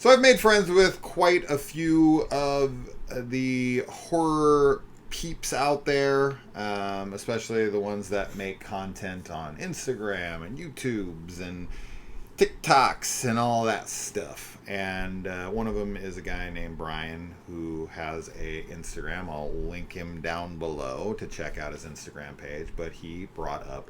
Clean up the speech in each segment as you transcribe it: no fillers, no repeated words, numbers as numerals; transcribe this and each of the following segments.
So I've made friends with quite a few of the horror peeps out there, especially the ones that make content on Instagram and YouTubes and TikToks and all that stuff. And one of them is a guy named Brian who has a Instagram. I'll link him down below to check out his Instagram page. But he brought up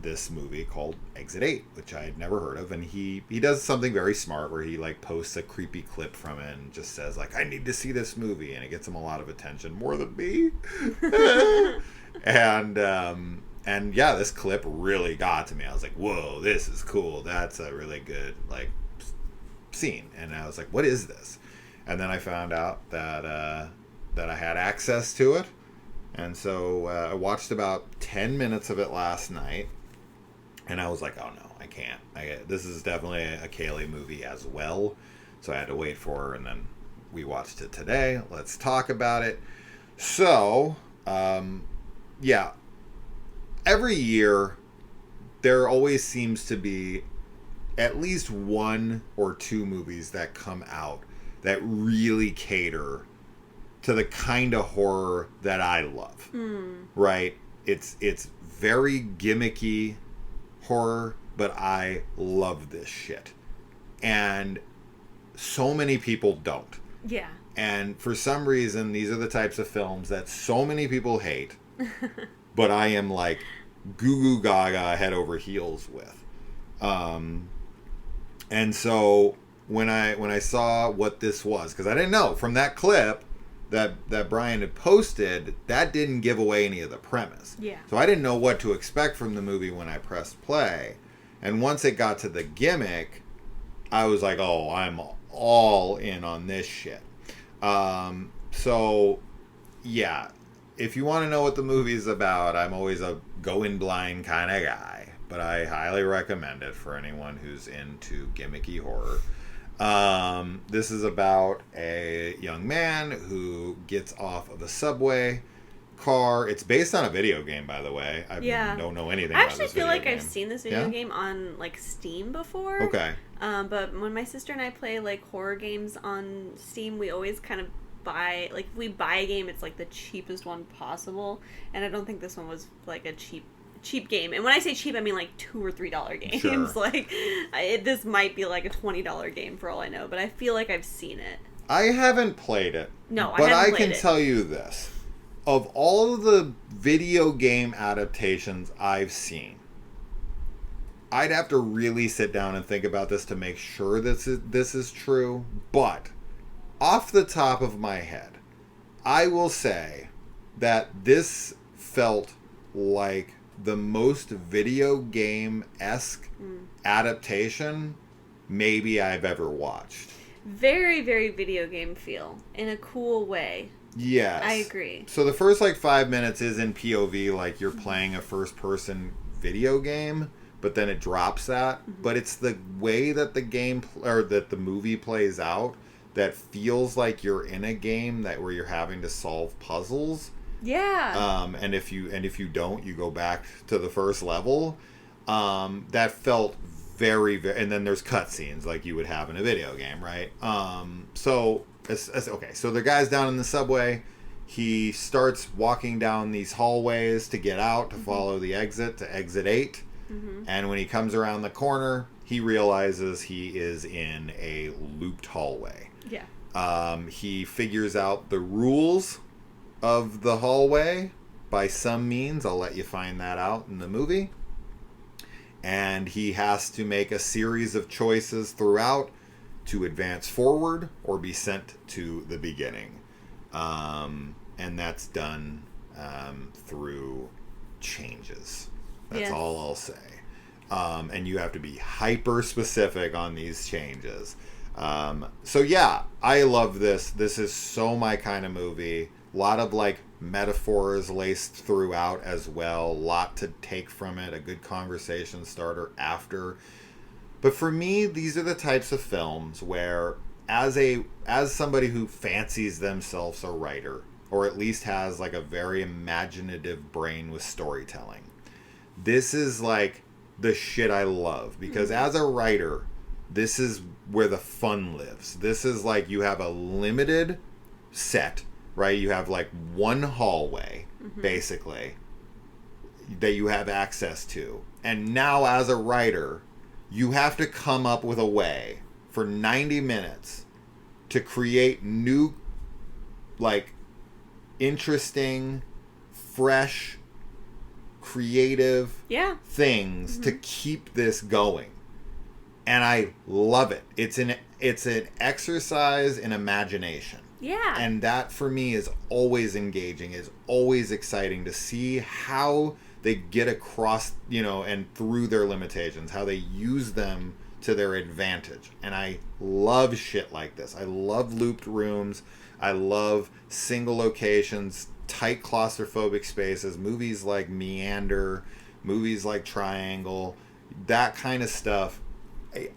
this movie called Exit 8, which I had never heard of. And he does something very smart where he like posts a creepy clip from it and just says like, I need to see this movie. And it gets him a lot of attention, more than me. And yeah, this clip really got to me. I was like, whoa, this is cool. That's a really good like scene. And I was like, what is this? And then I found out that I had access to it. And so I watched about 10 minutes of it last night. And I was like, oh no, I can't. This is definitely a Kaylee movie as well. So I had to wait for her, and then we watched it today. Let's talk about it. So, yeah. Every year, there always seems to be at least one or two movies that come out that really cater to the kind of horror that I love. Right? It's very gimmicky horror, but I love this shit. And so many people don't. Yeah. And for some reason, these are the types of films that so many people hate, but I am like goo goo gaga head over heels with. And so when I saw what this was, because I didn't know from that clip that Brian had posted, that didn't give away any of the premise. Yeah. So I didn't know what to expect from the movie when I pressed play. And once it got to the gimmick, I was like, oh, I'm all in on this shit. So, yeah. If you want to know what the movie is about, I'm always a going blind kind of guy. But I highly recommend it for anyone who's into gimmicky horror. This is about a young man who gets off of a subway car. It's based on a video game, by the way. I don't know anything about this video game. I actually feel like I've seen this video game on like Steam before. Okay. But when my sister and I play like horror games on Steam, we always kind of buy, like if we buy a game, it's like the cheapest one possible. And I don't think this one was like a cheap game. And when I say cheap, I mean like $2 or $3 games. Sure. Like this might be like a $20 game for all I know, but I feel like I've seen it. I haven't played it. No, but I haven't I played can it. tell you this. Of all of the video game adaptations I've seen, I'd have to really sit down and think about this to make sure this is true. But off the top of my head, I will say that this felt like the most video game-esque adaptation maybe I've ever watched. Very, very video game feel in a cool way. Yes. I agree. So the first like 5 minutes is in POV, like you're playing a first-person video game, but then it drops that. Mm-hmm. But it's the way that the game or that the movie plays out that feels like you're in a game where you're having to solve puzzles. Yeah. And if you don't, you go back to the first level. That felt very, very, and then there's cutscenes like you would have in a video game, right? So the guy's down in the subway. He starts walking down these hallways to get out, to follow the exit, to exit 8. Mm-hmm. And when he comes around the corner, he realizes he is in a looped hallway. Yeah. He figures out the rules of the hallway by some means. I'll let you find that out in the movie. And he has to make a series of choices throughout to advance forward or be sent to the beginning. And that's done through changes. That's all I'll say. And you have to be hyper specific on these changes. So yeah, I love this. This is so my kind of movie. A lot of like metaphors laced throughout as well. A lot to take from it. A good conversation starter after. But for me, these are the types of films where as somebody who fancies themselves a writer, or at least has like a very imaginative brain with storytelling, this is like the shit I love. Because as a writer, this is where the fun lives. This is like you have a limited set, right? You have like one hallway, basically, that you have access to. And now as a writer, you have to come up with a way for 90 minutes to create new, like, interesting, fresh, creative things to keep this going. And I love it. It's an exercise in imagination. Yeah. And that for me is always engaging, is always exciting to see how they get across, and through their limitations, how they use them to their advantage. And I love shit like this. I love looped rooms. I love single locations, tight claustrophobic spaces, movies like Meander, movies like Triangle, that kind of stuff.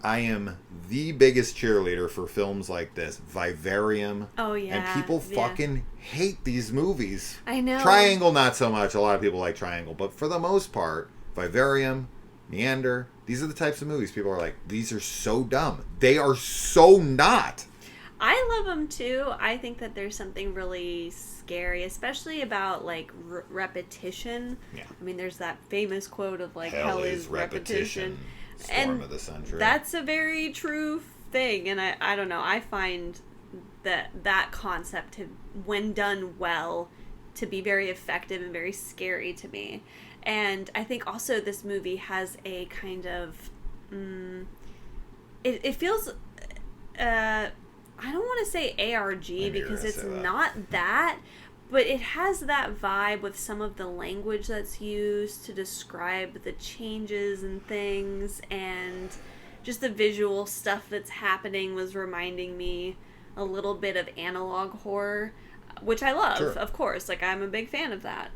I am the biggest cheerleader for films like this. Vivarium. Oh, yeah. And people fucking hate these movies. I know. Triangle, not so much. A lot of people like Triangle. But for the most part, Vivarium, Meander, these are the types of movies people are like, these are so dumb. They are so not. I love them too. I think that there's something really scary, especially about like repetition. Yeah. I mean, there's that famous quote of like, hell is repetition. Storm of the century. That's a very true thing, and I don't know. I find that concept, when done well, to be very effective and very scary to me. And I think also this movie has a kind of it feels I don't want to say ARG because it's not that, but it has that vibe with some of the language that's used to describe the changes and things, and just the visual stuff that's happening was reminding me a little bit of analog horror, which I love, of course. Like, I'm a big fan of that.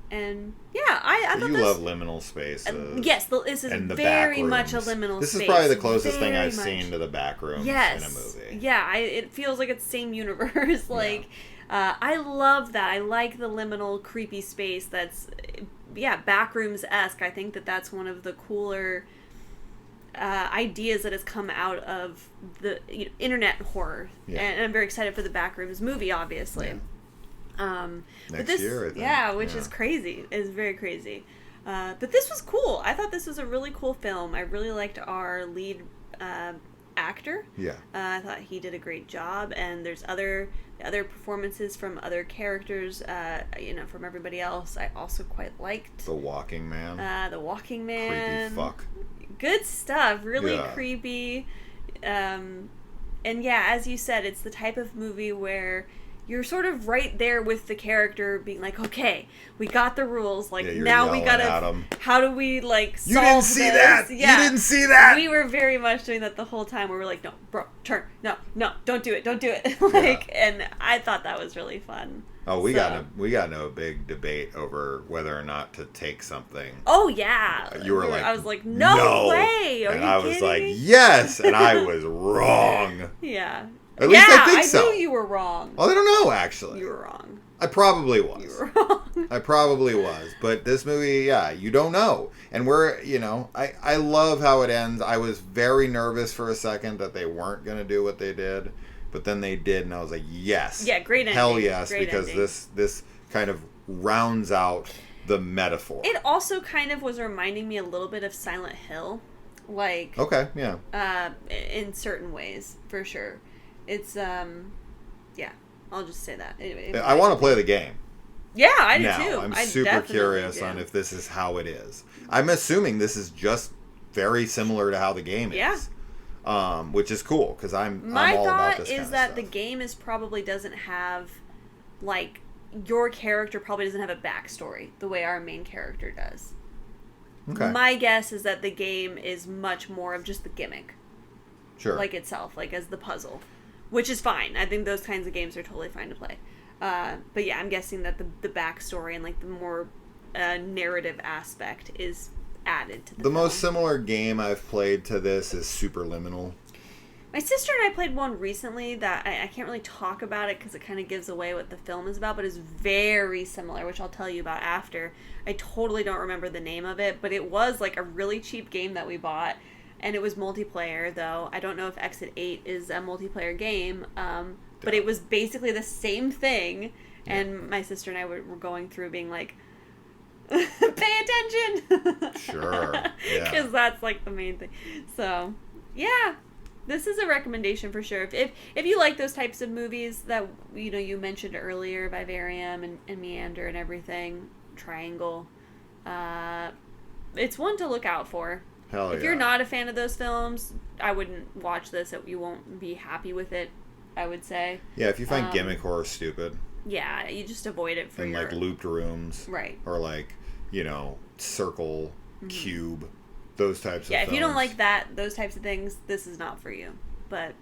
And yeah, I thought you love liminal spaces. Yes, this is very much a liminal space. This is probably the closest thing I've seen to the back rooms in a movie. Yeah, it feels like it's same universe. Like, I love that. I like the liminal, creepy space that's, backrooms-esque. I think that's one of the cooler ideas that has come out of the internet horror. Yeah. And I'm very excited for the Backrooms movie, obviously. Yeah. Next year, I think. Yeah, which is crazy. It's very crazy. But this was cool. I thought this was a really cool film. I really liked our lead actor. Yeah. I thought he did a great job, and there's other performances from other characters, from everybody else. I also quite liked The Walking Man. Creepy fuck. Good stuff. Really creepy. And yeah, as you said, it's the type of movie where you're sort of right there with the character, being like, okay, we got the rules. Like, now we gotta, how do we, like, solve this? You didn't see that! Yeah. You didn't see that! We were very much doing that the whole time, where we're like, no, bro, turn, no, don't do it. Like, and I thought that was really fun. Oh, we got into a big debate over whether or not to take something. Oh yeah, you were like, I was like, no way. Are and you I kidding was like, me? yes, and I was wrong. Yeah. At least I think so. I knew you were wrong. I don't know, actually. You were wrong. I probably was. You were wrong. I probably was. But this movie, you don't know. And I love how it ends. I was very nervous for a second that they weren't going to do what they did. But then they did, and I was like, yes. Yeah, great ending. Hell yes, great because ending. this kind of rounds out the metaphor. It also kind of was reminding me a little bit of Silent Hill. Like... Okay, yeah. In certain ways, for sure. It's, I'll just say that. Anyway, I want to play the game. Yeah, I do too. I'm super curious on if this is how it is. I'm assuming this is just very similar to how the game is. Which is cool, because I'm all about this kind of stuff. My thought is that the game probably doesn't have, like, your character probably doesn't have a backstory the way our main character does. Okay. My guess is that the game is much more of just the gimmick. Sure. Like itself, like as the puzzle. Which is fine. I think those kinds of games are totally fine to play. But yeah, I'm guessing that the backstory and like the more narrative aspect is added to the film. Most similar game I've played to this is Superliminal. My sister and I played one recently that I can't really talk about it because it kind of gives away what the film is about, but it's very similar, which I'll tell you about after. I totally don't remember the name of it, but it was like a really cheap game that we bought. And it was multiplayer, though. I don't know if Exit 8 is a multiplayer game, but it was basically the same thing. Yeah. And my sister and I were going through being like, pay attention! Sure. Yeah. Because that's like the main thing. So, yeah. This is a recommendation for sure. If you like those types of movies that, you mentioned earlier, Vivarium and Meander and everything, Triangle, it's one to look out for. Hell yeah. If you're not a fan of those films, I wouldn't watch this. You won't be happy with it, I would say. Yeah, if you find gimmick horror stupid. Yeah, you just avoid it for like looped rooms. Right. Or like, circle, cube, those types of films. Yeah, if you don't like those types of things, this is not for you. But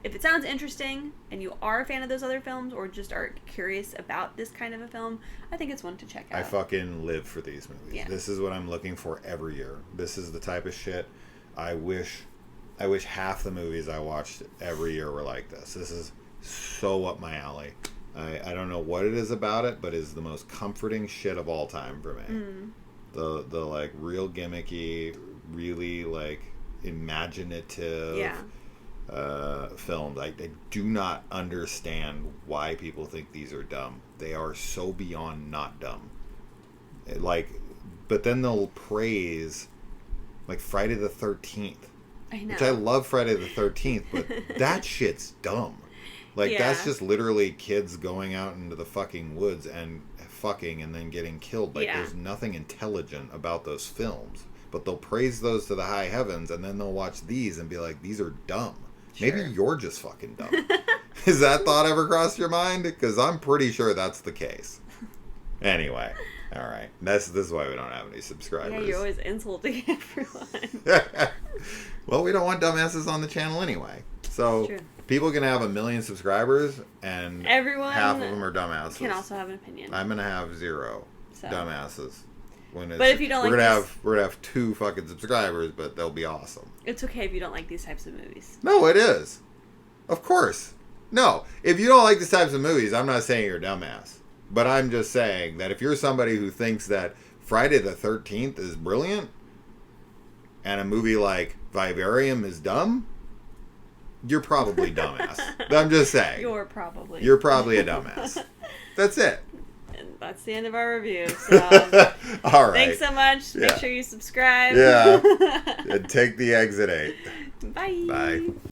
if it sounds interesting and you are a fan of those other films or just are curious about this kind of a film, I think it's one to check out. I fucking live for these movies. Yeah. This is what I'm looking for every year. This is the type of shit I wish half the movies I watched every year were like this. This is so up my alley. I don't know what it is about it, but it's the most comforting shit of all time for me. The like real gimmicky, really like imaginative films. I do not understand why people think these are dumb. They are so beyond not dumb. But then they'll praise like Friday the 13th. I know. Which I love Friday the 13th, but that shit's dumb. That's just literally kids going out into the fucking woods and fucking and then getting killed. There's nothing intelligent about those films. But they'll praise those to the high heavens, and then they'll watch these and be like, these are dumb. Sure. Maybe you're just fucking dumb. Has that thought ever crossed your mind? Because I'm pretty sure that's the case. Anyway, all right. This is why we don't have any subscribers. Yeah, you're always insulting everyone. Well, we don't want dumbasses on the channel anyway. So people can have 1 million subscribers, and half of them are dumbasses. Can also have an opinion. I'm gonna have 0 dumbasses. But if you don't we're gonna have 2 fucking subscribers, but they'll be awesome. It's okay if you don't like these types of movies. No, it is. Of course. No, if you don't like these types of movies, I'm not saying you're a dumbass. But I'm just saying that if you're somebody who thinks that Friday the 13th is brilliant, and a movie like Vivarium is dumb, you're probably a dumbass. I'm just saying. You're probably a dumbass. That's it. And that's the end of our review. So, all right. Thanks so much. Make sure you subscribe. Yeah. And take the exit 8. Bye. Bye.